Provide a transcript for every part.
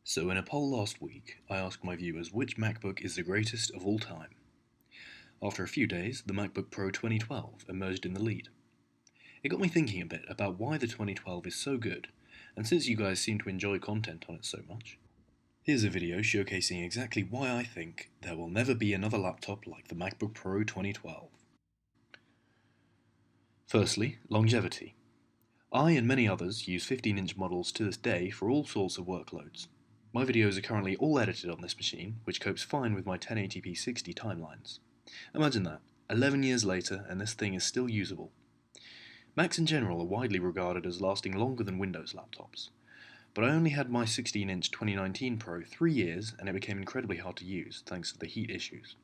So in a poll last week, I asked my viewers which MacBook is the greatest of all time. After a few days, the MacBook Pro 2012 emerged in the lead. It got me thinking a bit about why the 2012 is so good, and since you guys seem to enjoy content on it so much, here's a video showcasing exactly why I think there will never be another laptop like the MacBook Pro 2012. Firstly, longevity. I and many others use 15-inch models to this day for all sorts of workloads. My videos are currently all edited on this machine, which copes fine with my 1080p 60 timelines. Imagine that, 11 years later and this thing is still usable. Macs in general are widely regarded as lasting longer than Windows laptops, but I only had my 16-inch 2019 Pro 3 years and it became incredibly hard to use thanks to the heat issues.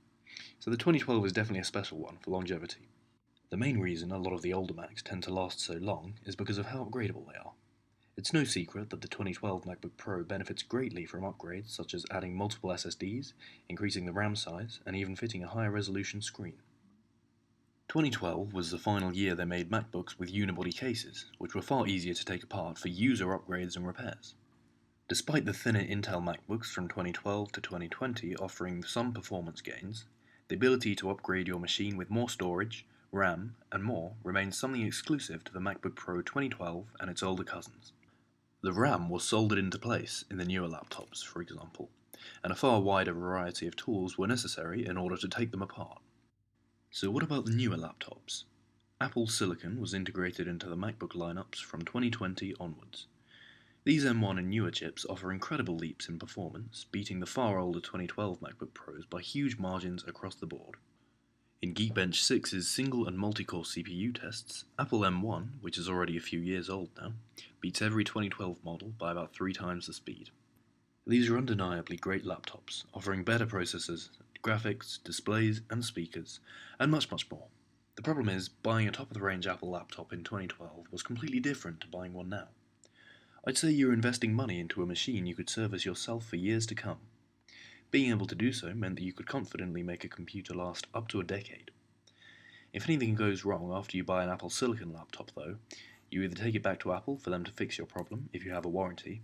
So the 2012 is definitely a special one for longevity. The main reason a lot of the older Macs tend to last so long is because of how upgradable they are. It's no secret that the 2012 MacBook Pro benefits greatly from upgrades such as adding multiple SSDs, increasing the RAM size, and even fitting a higher resolution screen. 2012 was the final year they made MacBooks with unibody cases, which were far easier to take apart for user upgrades and repairs. Despite the thinner Intel MacBooks from 2012 to 2020 offering some performance gains, the ability to upgrade your machine with more storage, RAM, and more remains something exclusive to the MacBook Pro 2012 and its older cousins. The RAM was soldered into place in the newer laptops, for example, and a far wider variety of tools were necessary in order to take them apart. So what about the newer laptops? Apple Silicon was integrated into the MacBook lineups from 2020 onwards. These M1 and newer chips offer incredible leaps in performance, beating the far older 2012 MacBook Pros by huge margins across the board. In Geekbench 6's single and multi-core CPU tests, Apple M1, which is already a few years old now, beats every 2012 model by about 3 times the speed. These are undeniably great laptops, offering better processors, graphics, displays, and speakers, and much more. The problem is, buying a top-of-the-range Apple laptop in 2012 was completely different to buying one now. I'd say you're investing money into a machine you could service yourself for years to come. Being able to do so meant that you could confidently make a computer last up to a decade. If anything goes wrong after you buy an Apple Silicon laptop though, you either take it back to Apple for them to fix your problem if you have a warranty,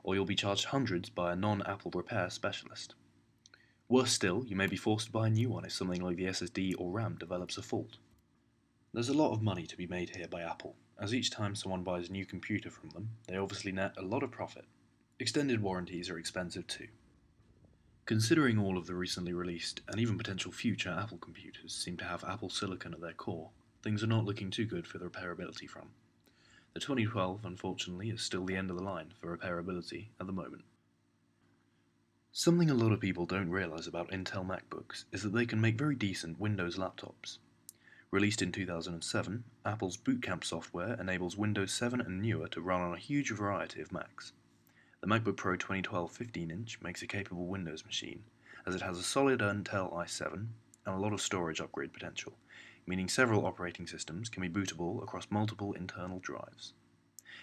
or you'll be charged hundreds by a non-Apple repair specialist. Worse still, you may be forced to buy a new one if something like the SSD or RAM develops a fault. There's a lot of money to be made here by Apple, as each time someone buys a new computer from them, they obviously net a lot of profit. Extended warranties are expensive too. Considering all of the recently released and even potential future Apple computers seem to have Apple Silicon at their core, things are not looking too good for the repairability front. The 2012, unfortunately, is still the end of the line for repairability at the moment. Something a lot of people don't realize about Intel MacBooks is that they can make very decent Windows laptops. Released in 2007, Apple's Boot Camp software enables Windows 7 and newer to run on a huge variety of Macs. The MacBook Pro 2012 15-inch makes a capable Windows machine, as it has a solid Intel i7 and a lot of storage upgrade potential, meaning several operating systems can be bootable across multiple internal drives.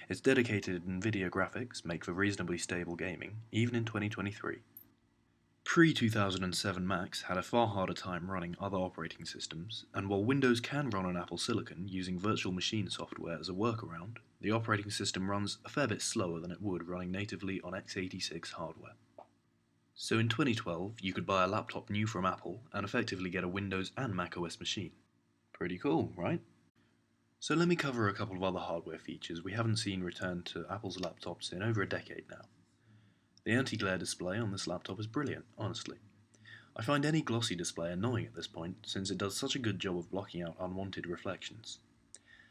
Its dedicated NVIDIA graphics make for reasonably stable gaming, even in 2023. Pre-2007 Macs had a far harder time running other operating systems, and while Windows can run on Apple Silicon using virtual machine software as a workaround, the operating system runs a fair bit slower than it would running natively on x86 hardware. So in 2012, you could buy a laptop new from Apple and effectively get a Windows and macOS machine. Pretty cool, right? So let me cover a couple of other hardware features we haven't seen returned to Apple's laptops in over a decade now. The anti-glare display on this laptop is brilliant, honestly. I find any glossy display annoying at this point, since it does such a good job of blocking out unwanted reflections.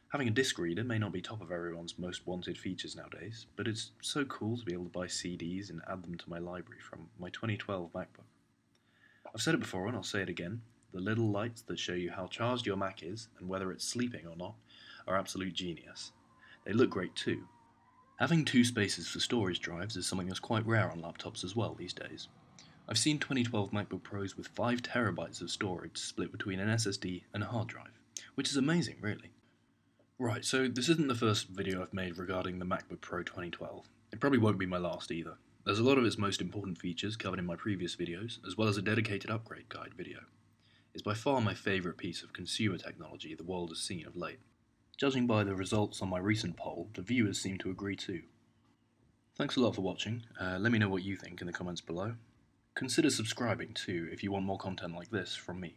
Having a disc reader may not be top of everyone's most wanted features nowadays, but it's so cool to be able to buy CDs and add them to my library from my 2012 MacBook. I've said it before and I'll say it again, the little lights that show you how charged your Mac is and whether it's sleeping or not are absolute genius. They look great too. Having 2 spaces for storage drives is something that's quite rare on laptops as well these days. I've seen 2012 MacBook Pros with 5 terabytes of storage split between an SSD and a hard drive, which is amazing really. Right, so this isn't the first video I've made regarding the MacBook Pro 2012. It probably won't be my last either. There's a lot of its most important features covered in my previous videos, as well as a dedicated upgrade guide video. It's by far my favourite piece of consumer technology the world has seen of late. Judging by the results on my recent poll, the viewers seem to agree too. Thanks a lot for watching. Let me know what you think in the comments below. Consider subscribing too if you want more content like this from me.